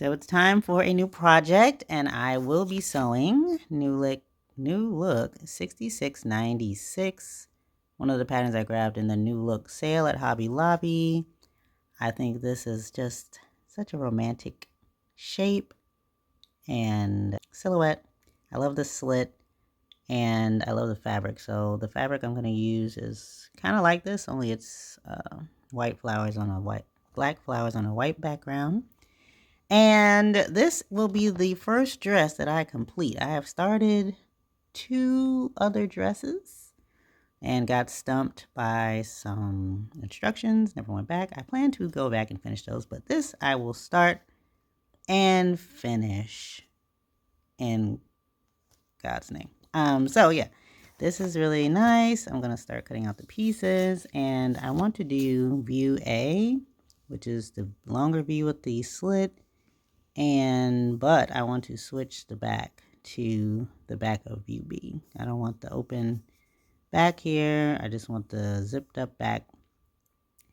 So it's time for a new project, and I will be sewing New Look 6696. One of the patterns I grabbed in the New Look sale at Hobby Lobby. I think this is just such a romantic shape and silhouette. I love the slit and I love the fabric. So the fabric I'm going to use is kind of like this, only it's black flowers on a white background. And this will be the first dress that I complete. I have started 2 other dresses and got stumped by some instructions, never went back. I plan to go back and finish those, but this I will start and finish in God's name. So yeah, this is really nice. I'm gonna start cutting out the pieces, and I want to do view A, which is the longer view with the slit, but I want to switch the back to the back of view B. I don't want the open back here. I just want the zipped up back.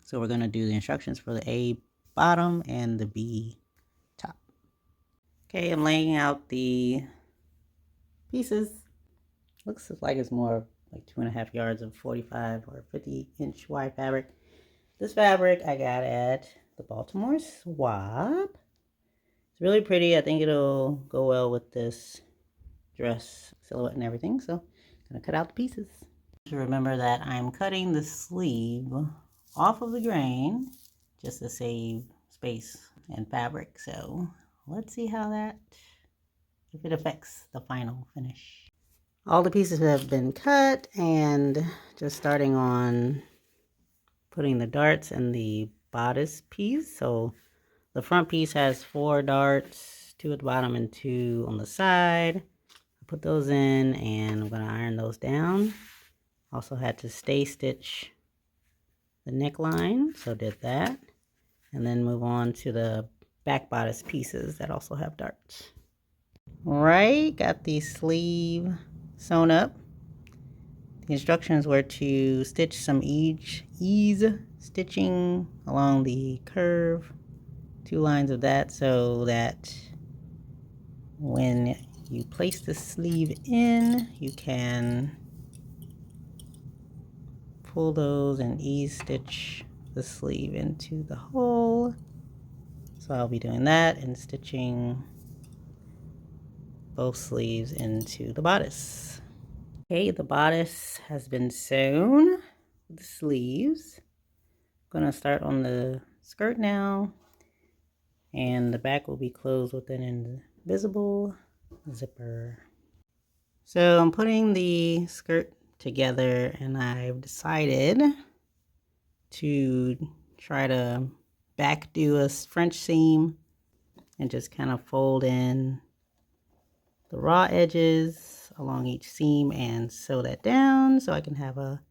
So we're gonna do the instructions for the A bottom and the B top. Okay, I'm laying out the pieces. Looks like it's more like 2.5 yards of 45 or 50-inch wide fabric. This fabric I got at the Baltimore Swap. It's really pretty. I think it'll go well with this dress silhouette and everything. So I'm gonna cut out the pieces. To remember that I'm cutting the sleeve off of the grain just to save space and fabric. So let's see if it affects the final finish. All the pieces have been cut, and just starting on putting the darts in the bodice piece. So the front piece has 4 darts, 2 at the bottom and 2 on the side. I put those in and I'm going to iron those down. Also had to stay stitch the neckline, so did that. And then move on to the back bodice pieces that also have darts. All right, got the sleeve sewn up. The instructions were to stitch some ease stitching along the curve, 2 lines of that, so that when you place the sleeve in, you can pull those and ease stitch the sleeve into the hole. So I'll be doing that and stitching both sleeves into the bodice. Okay, the bodice has been sewn with the sleeves. I'm gonna start on the skirt now, and the back will be closed with an invisible zipper. So I'm putting the skirt together, and I've decided to try to back do a French seam and just kind of fold in the raw edges along each seam and sew that down so I can have a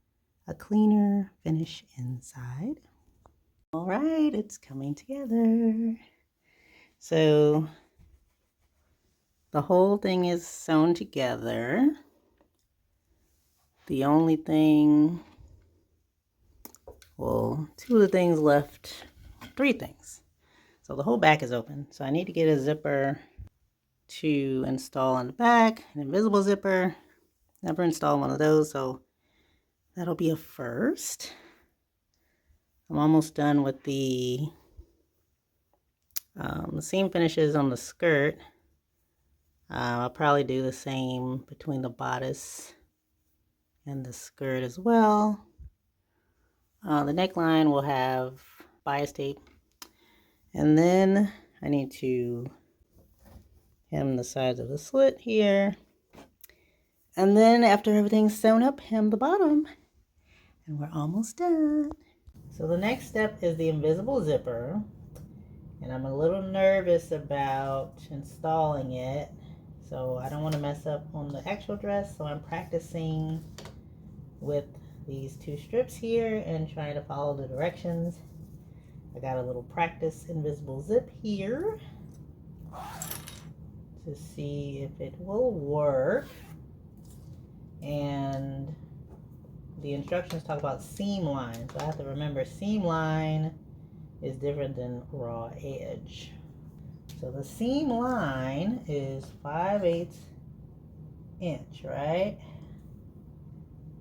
cleaner finish inside. All right, it's coming together. So the whole thing is sewn together. The only thing, well, 2 of the things left, 3 things. So the whole back is open. So I need to get a zipper to install in the back, an invisible zipper. Never installed one of those, so that'll be a first. I'm almost done with the seam finishes on the skirt. I'll probably do the same between the bodice and the skirt as well. The neckline will have bias tape. And then I need to hem the sides of the slit here. And then after everything's sewn up, hem the bottom. And we're almost done. So the next step is the invisible zipper. And I'm a little nervous about installing it. So I don't want to mess up on the actual dress. So I'm practicing with these 2 strips here and trying to follow the directions. I got a little practice invisible zip here to see if it will work. And the instructions talk about seam line, so I have to remember seam line is different than raw edge. So the seam line is 5/8 inch, right?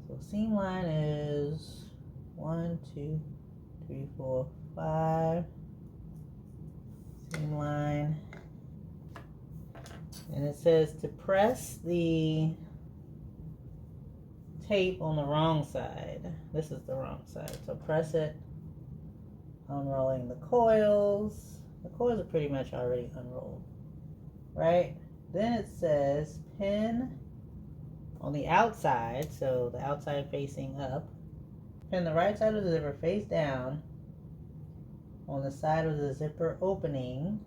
So seam line is 1, 2, 3, 4, 5. Seam line. And it says to press the tape on the wrong side. This is the wrong side. So press it, unrolling the coils. The coils are pretty much already unrolled, right? Then it says pin on the outside, so the outside facing up. Pin the right side of the zipper face down on the side of the zipper opening,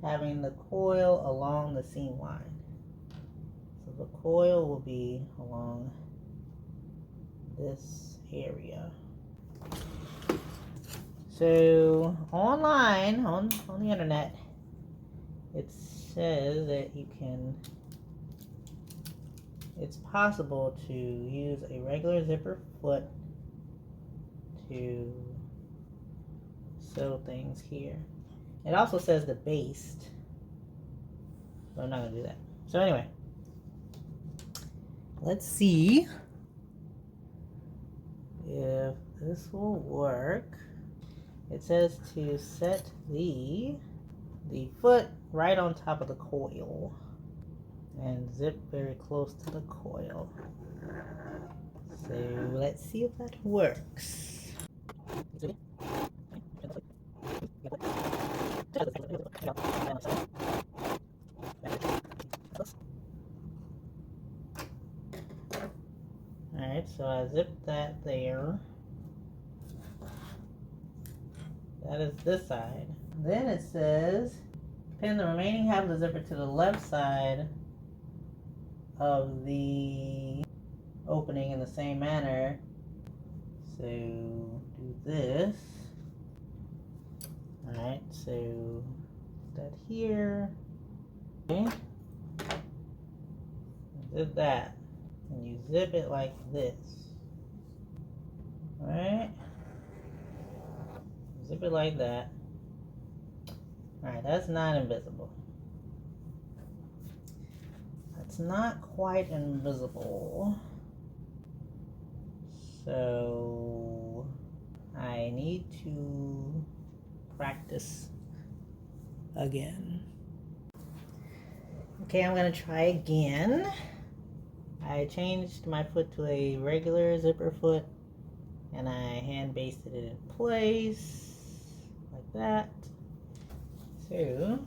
having the coil along the seam line. So the coil will be along this area. So online, on the internet, it says that it's possible to use a regular zipper foot to sew things here. It also says to baste, but I'm not gonna do that. So anyway, let's see if this will work. It says to set the foot right on top of the coil and zip very close to the coil. So let's see if that works. Alright, so I zipped that there. That is this side. Then it says pin the remaining half of the zipper to the left side of the opening in the same manner. So do this. Alright, so that here. Okay. Did that. And you zip it like this. Alright. Zip it like that. Alright, that's not invisible. That's not quite invisible. So I need to practice again. Okay, I'm gonna try again. I changed my foot to a regular zipper foot and I hand basted it in place like that. So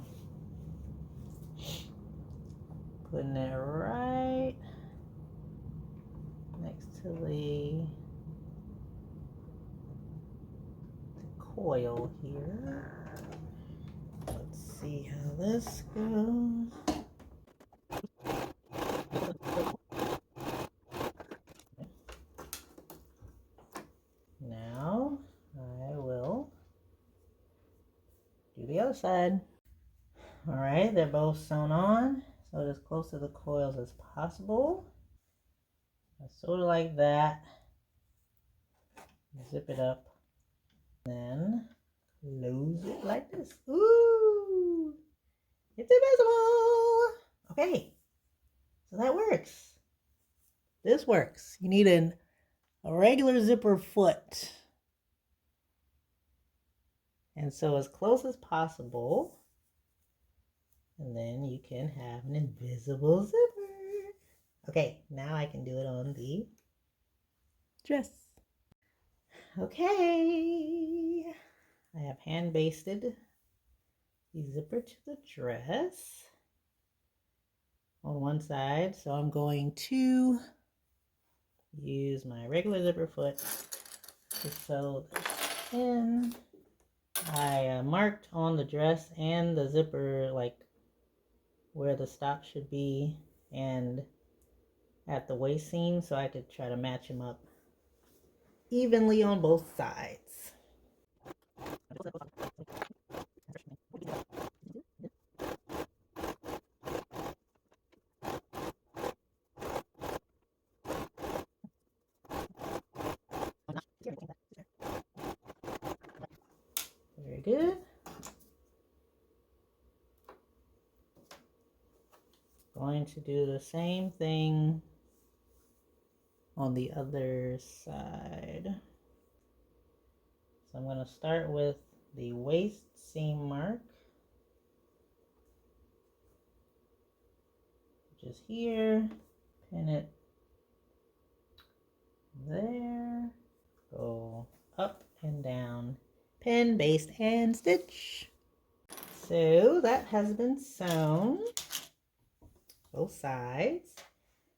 putting it right next to the coil here. Let's see how this goes. Now I will do the other side. Alright, they're both sewn on, so as close to the coils as possible. I sewed it like that. Zip it up. Then close it like this. Ooh! It's invisible! Okay, so that works. This works. You need a regular zipper foot. And so as close as possible. And then you can have an invisible zipper. Okay, now I can do it on the dress. Okay, I have hand basted the zipper to the dress on one side. So I'm going to use my regular zipper foot to sew this in. I marked on the dress and the zipper like where the stop should be and at the waist seam, so I could try to match them up evenly on both sides. Very good. going to do the same thing on the other side. So I'm going to start with the waist seam mark, which is here. Pin it there. Go up and down. Pin, baste, and stitch. So that has been sewn, both sides.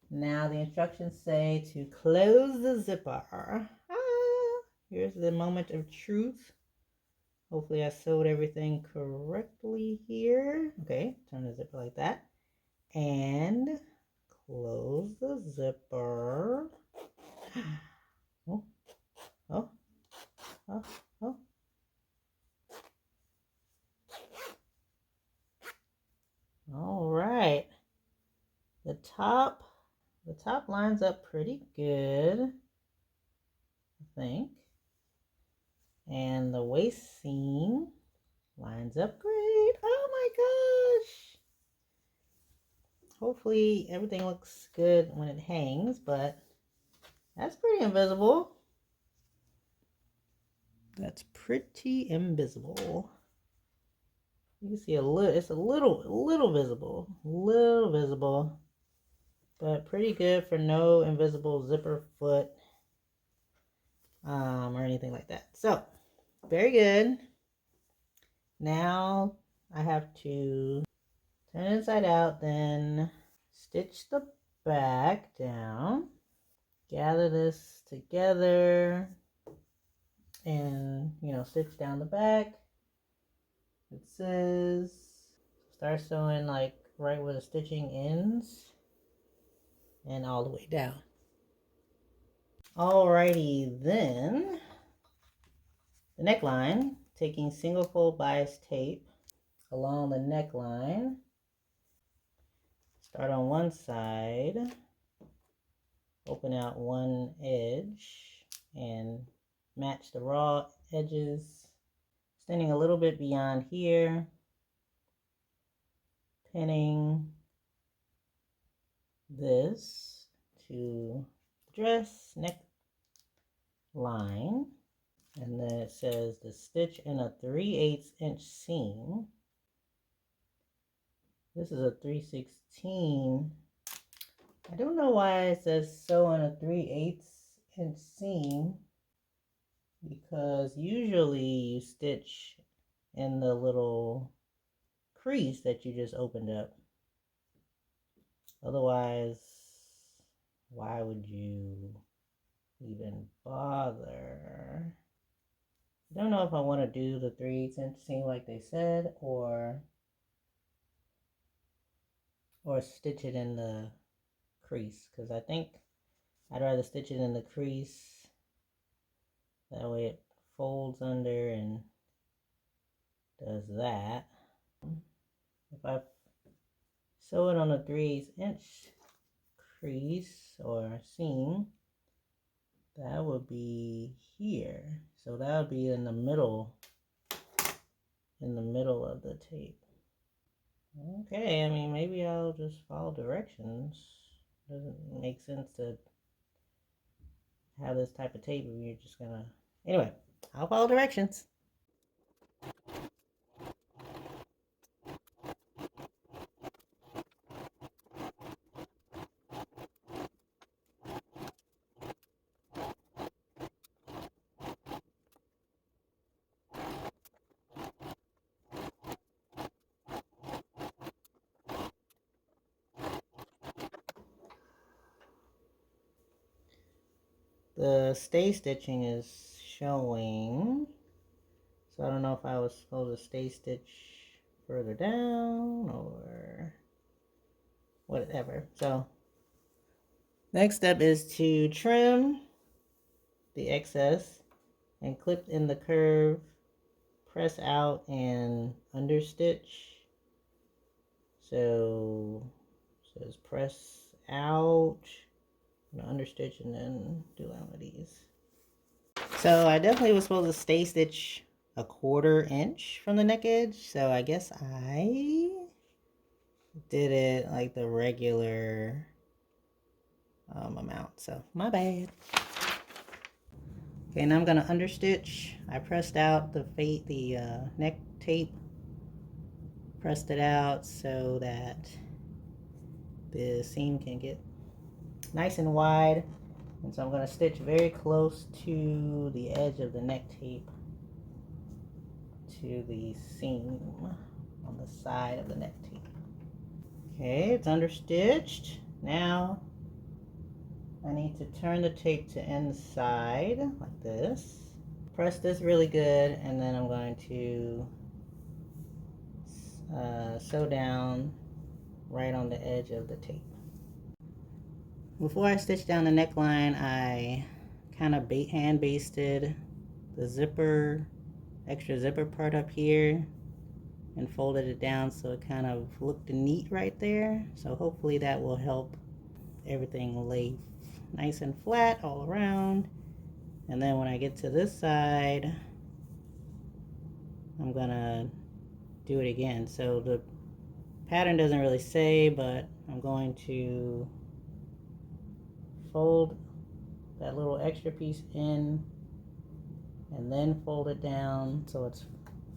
Now the instructions say to close the zipper. Here's the moment of truth. Hopefully I sewed everything correctly here. Okay, turn the zipper like that. And close the zipper. Oh, oh, oh, oh. All right. The top lines up pretty good, I think. And the waist seam lines up great. Oh my gosh. Hopefully everything looks good when it hangs, but that's pretty invisible. That's pretty invisible. You can see it's a little visible, but pretty good for no invisible zipper foot, or anything like that. So, very good. Now I have to turn it inside out, then stitch the back down, gather this together, and stitch down the back. It says start sewing like right where the stitching ends and all the way down. Alrighty then, the neckline, taking single fold bias tape along the neckline. Start on one side, open out one edge and match the raw edges, extending a little bit beyond here, pinning this to the dress neck line, and then it says to stitch in a 3/8 inch seam. This is a 3/16. I don't know why it says sew in a 3/8 inch seam, because usually you stitch in the little crease that you just opened up. Otherwise, why would you even bother? I don't know if I want to do the 3/8 inch seam like they said, or stitch it in the crease, because I think I'd rather stitch it in the crease. That way it folds under and does that. If I sew it on a 3/8 inch crease or seam, that would be here. So that would be in the middle of the tape. Okay, I mean, maybe I'll just follow directions. Doesn't make sense to have this type of tape if you're just gonna... Anyway, I'll follow directions. The stay stitching is showing, so I don't know if I was supposed to stay stitch further down or whatever. So next step is to trim the excess and clip in the curve, press out and understitch. So it says press out, understitch, and then do one of these. So I definitely was supposed to stay stitch a 1/4 inch from the neck edge. So I guess I did it like the regular amount, so my bad. Okay, now I'm gonna understitch. I pressed out the neck tape, pressed it out so that the seam can get nice and wide. And so I'm gonna stitch very close to the edge of the neck tape to the seam on the side of the neck tape. Okay, it's understitched. Now I need to turn the tape to inside like this. Press this really good, and then I'm going to sew down right on the edge of the tape. Before I stitch down the neckline, I kind of hand basted the zipper, extra zipper part up here, and folded it down so it kind of looked neat right there. So hopefully that will help everything lay nice and flat all around. And then when I get to this side, I'm gonna do it again. So the pattern doesn't really say, but I'm going to fold that little extra piece in and then fold it down so it's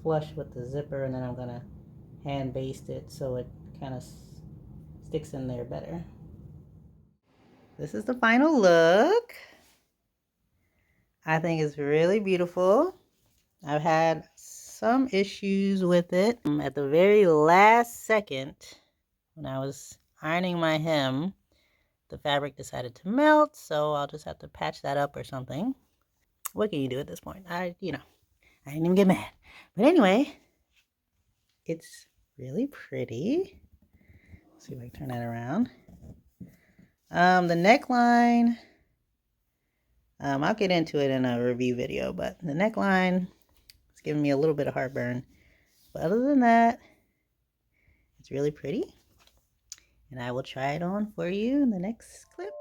flush with the zipper, and then I'm gonna hand baste it so it kind of sticks in there better. This is the final look. I think it's really beautiful. I've had some issues with it. At the very last second, when I was ironing my hem, the fabric decided to melt, so I'll just have to patch that up or something. What can you do at this point? I didn't even get mad. But anyway, it's really pretty. Let's see if I can turn that around. The neckline, I'll get into it in a review video, but the neckline is giving me a little bit of heartburn. But other than that, it's really pretty. And I will try it on for you in the next clip.